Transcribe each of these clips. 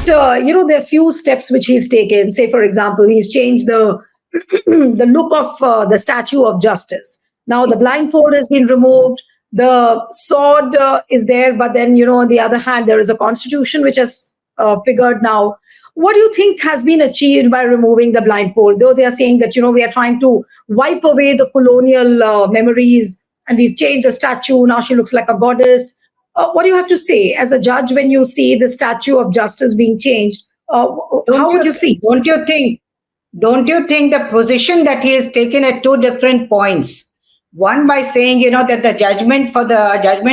there are few steps which he's taken. Say, for example, he's changed the the look of the statue of justice. Now the blindfold has been removed. The sword is there, but then on the other hand, there is a constitution which has figured now. What do you think has been achieved by removing the blindfold? Though they are saying that we are trying to wipe away the colonial memories, and we've changed the statue. Now she looks like a goddess. What do you have to say as a judge when you see the statue of justice being changed? How would you feel? Don't you think the position that he has taken at two different points? One by saying, that the judgment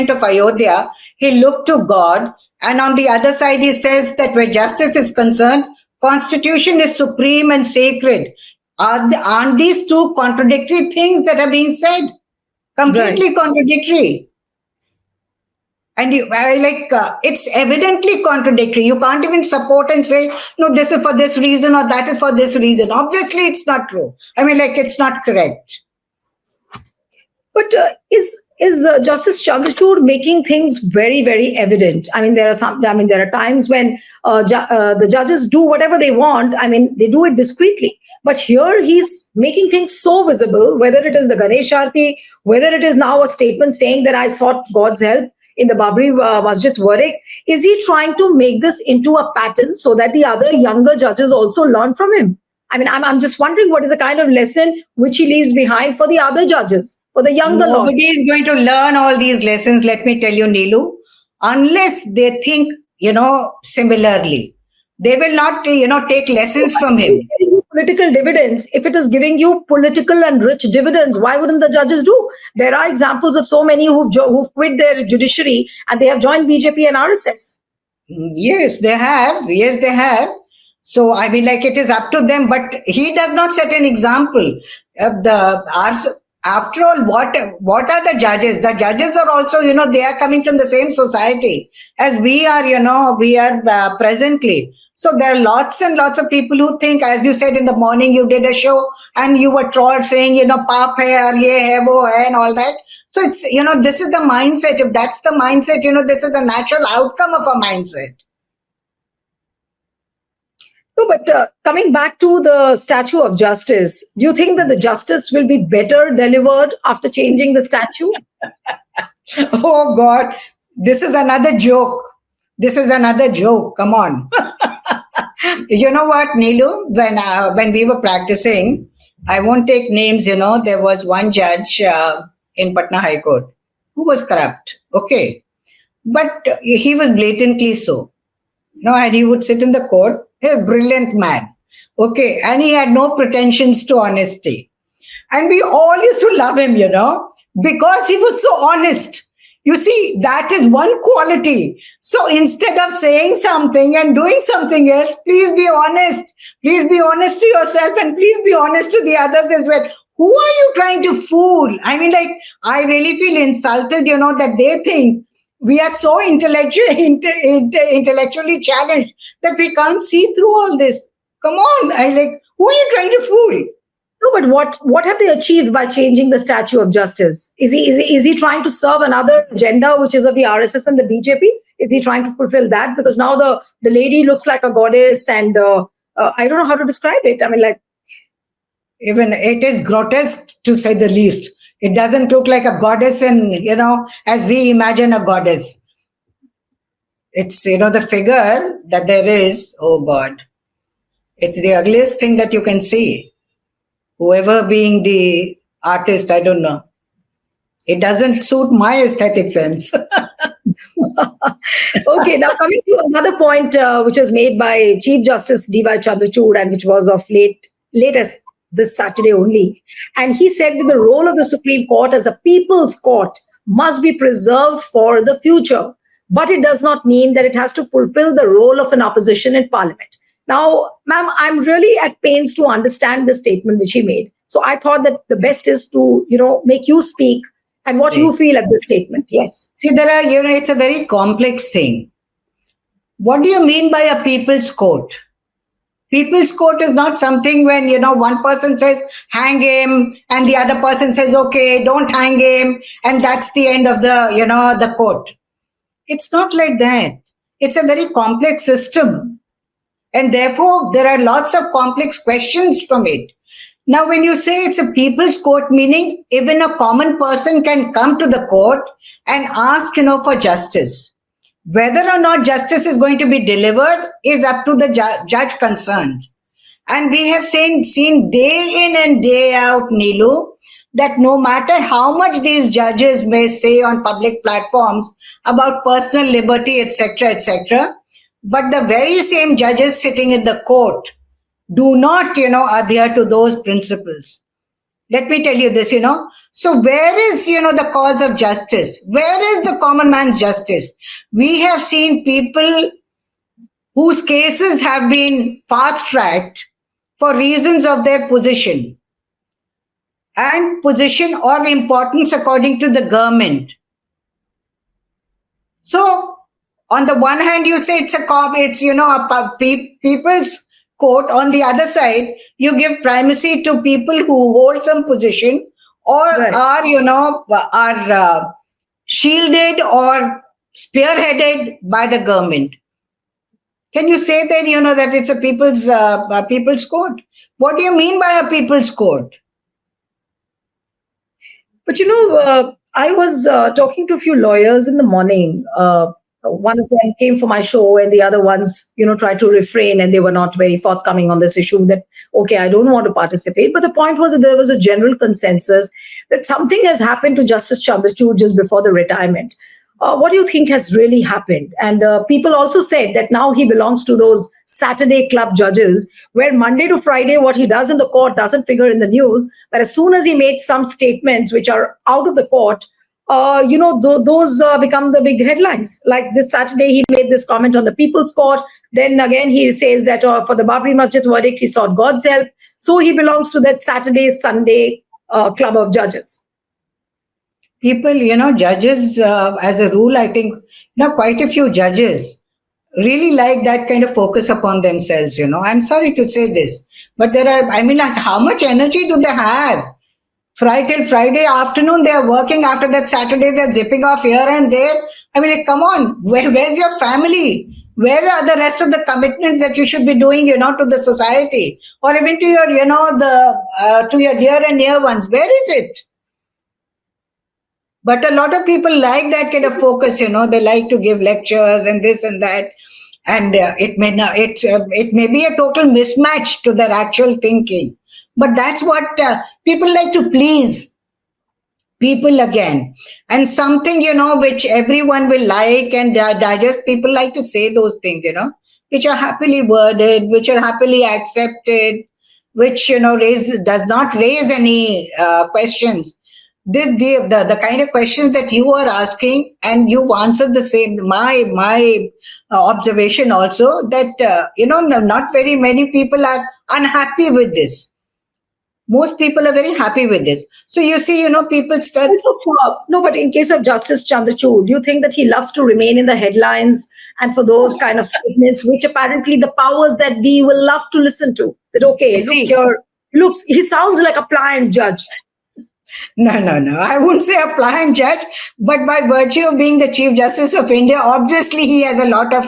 of Ayodhya, he looked to God. And on the other side, he says that where justice is concerned, constitution is supreme and sacred. Aren't these two contradictory things that are being said? Completely contradictory. And it's evidently contradictory. You can't even support and say, no, this is for this reason or that is for this reason. Obviously, it's not true. It's not correct. But is Justice Chandrachud making things very, very evident? There are times when the judges do whatever they want. They do it discreetly. But here he's making things so visible, whether it is the Ganesh Aarti, whether it is now a statement saying that I sought God's help in the Babri Masjid verdict. Is he trying to make this into a pattern so that the other younger judges also learn from him? I'm just wondering what is the kind of lesson which he leaves behind for the other judges, for the younger lawyers. Nobody is going to learn all these lessons, let me tell you, Neelu, unless they think, similarly. They will not, take lessons from him. Political dividends. If it is giving you political and rich dividends, why wouldn't the judges do? There are examples of so many who've quit their judiciary and they have joined BJP and RSS. Yes, they have. So, it is up to them, but he does not set an example. After all, what are the judges? The judges are also, they are coming from the same society as we are, presently. So there are lots and lots of people who think, as you said in the morning, you did a show and you were trolled saying, paap hai, aur ye hai, wo hai, and all that. So it's, this is the mindset. If that's the mindset, this is the natural outcome of a mindset. No, but coming back to the statue of justice, do you think that the justice will be better delivered after changing the statue? Oh God, this is another joke. Come on. You know what, Neelu? When we were practicing, I won't take names, there was one judge in Patna High Court who was corrupt. Okay. But he was blatantly so. And he would sit in the court, a brilliant man. Okay. And he had no pretensions to honesty. And we all used to love him, because he was so honest. You see, that is one quality. So instead of saying something and doing something else, please be honest. Please be honest to yourself and please be honest to the others as well. Who are you trying to fool? I really feel insulted, that they think we are so intellectually challenged that we can't see through all this. Come on. Who are you trying to fool? No, but what have they achieved by changing the statue of justice? Is he trying to serve another agenda, which is of the RSS and the BJP? Is he trying to fulfill that? Because now the lady looks like a goddess, and I don't know how to describe it. Even it is grotesque to say the least. It doesn't look like a goddess, and as we imagine a goddess. It's the figure that there is. Oh God, it's the ugliest thing that you can see. Whoever being the artist, I don't know. It doesn't suit my aesthetic sense. Okay, now coming to another point which was made by Chief Justice D.Y. Chandrachud and which was of latest this Saturday only. And he said that the role of the Supreme Court as a people's court must be preserved for the future. But it does not mean that it has to fulfill the role of an opposition in parliament. Now, ma'am, I'm really at pains to understand the statement which he made. So I thought that the best is to, make you speak and what you feel at this statement. Yes. See, it's a very complex thing. What do you mean by a people's court? People's court is not something when, one person says, hang him, and the other person says, okay, don't hang him, and that's the end of the court. It's not like that. It's a very complex system. And therefore, there are lots of complex questions from it. Now, when you say it's a people's court, meaning even a common person can come to the court and ask, for justice. Whether or not justice is going to be delivered is up to the judge concerned. And we have seen day in and day out, Neelu, that no matter how much these judges may say on public platforms about personal liberty, etc., etc., but the very same judges sitting in the court do not, adhere to those principles. Let me tell you this, So where is, the cause of justice? Where is the common man's justice? We have seen people whose cases have been fast tracked for reasons of their position and position or importance according to the government. So, on the one hand, you say it's people's court. On the other side, you give primacy to people who hold some position or Right. are shielded or spearheaded by the government. Can you say then, that it's a people's court? What do you mean by a people's court? But I was talking to a few lawyers in the morning. One of them came for my show, and the other ones, tried to refrain, and they were not very forthcoming on this issue. That okay, I don't want to participate. But the point was that there was a general consensus that something has happened to Justice Chandrachud just before the retirement. What do you think has really happened? And people also said that now he belongs to those Saturday club judges, where Monday to Friday, what he does in the court doesn't figure in the news. But as soon as he makes some statements which are out of the court, those become the big headlines. Like this Saturday, he made this comment on the People's Court. Then again, he says that for the Babri Masjid verdict, he sought God's help. So he belongs to that Saturday, Sunday club of judges. People, judges, as a rule, I think, quite a few judges really like that kind of focus upon themselves. I'm sorry to say this, but like, how much energy do they have? Till Friday afternoon, they are working. After that Saturday, they're zipping off here and there. Like, come on, where's your family? Where are the rest of the commitments that you should be doing, to the society or even to your, to your dear and near ones? Where is it? But a lot of people like that kind of focus, they like to give lectures and this and that. And it may be a total mismatch to their actual thinking. But that's what people like to please people again. And something, which everyone will like and digest, people like to say those things, which are happily worded, which are happily accepted, which, does not raise any questions. The kind of questions that you are asking, and you answered the same. My observation also that not very many people are unhappy with this. Most people are very happy with this. So you see, people start. No, but in case of Justice Chandrachud, do you think that he loves to remain in the headlines and for those kind of statements, which apparently the powers that be will love to listen to? That okay, he sounds like a pliant judge. No. I wouldn't say a pliant judge, but by virtue of being the Chief Justice of India, obviously he has a lot of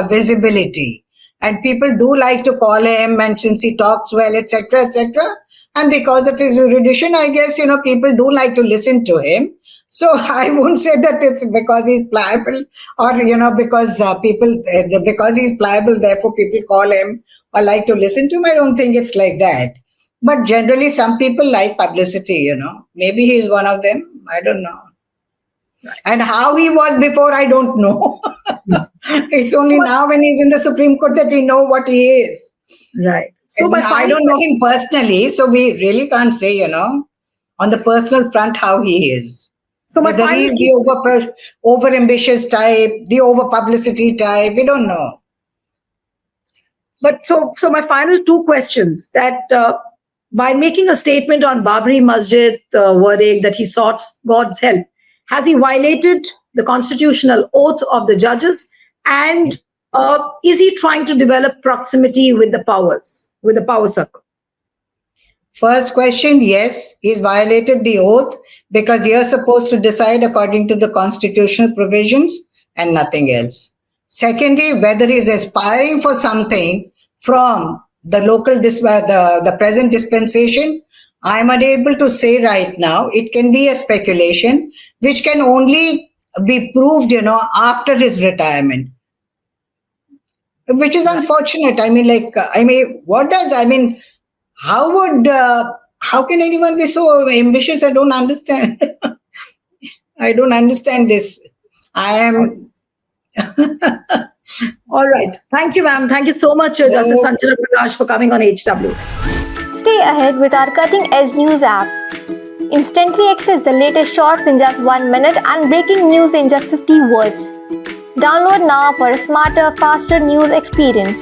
visibility, and people do like to call him. And since he talks well, etc., etc., and because of his erudition, I guess people do like to listen to him. So I wouldn't say that it's because he's pliable, or because he's pliable, therefore people call him or like to listen to him. I don't think it's like that. But generally, some people like publicity, Maybe he's one of them. I don't know. Right. And how he was before, I don't know. It's only now when he's in the Supreme Court that we know what he is. Right. So I don't know him personally, so we really can't say, on the personal front how he is. So whether he's the over-ambitious type, the over-publicity type, we don't know. But so my final two questions that... by making a statement on Babri Masjid verdict that he sought God's help, has he violated the constitutional oath of the judges? And is he trying to develop proximity with the powers, with the power circle? First question, yes, he's violated the oath because you're supposed to decide according to the constitutional provisions and nothing else. Secondly, whether he's aspiring for something from the the present dispensation, I'm unable to say right now. It can be a speculation, which can only be proved, after his retirement, which is unfortunate. I mean, what does, I mean, how would, how can anyone be so ambitious? I don't understand. I don't understand this. I am. All right. Thank you, ma'am. Thank you so much, Justice Oh, Anjana Prakash, for coming on HW. Stay ahead with our cutting edge news app. Instantly access the latest shorts in just 1 minute and breaking news in just 50 words. Download now for a smarter, faster news experience.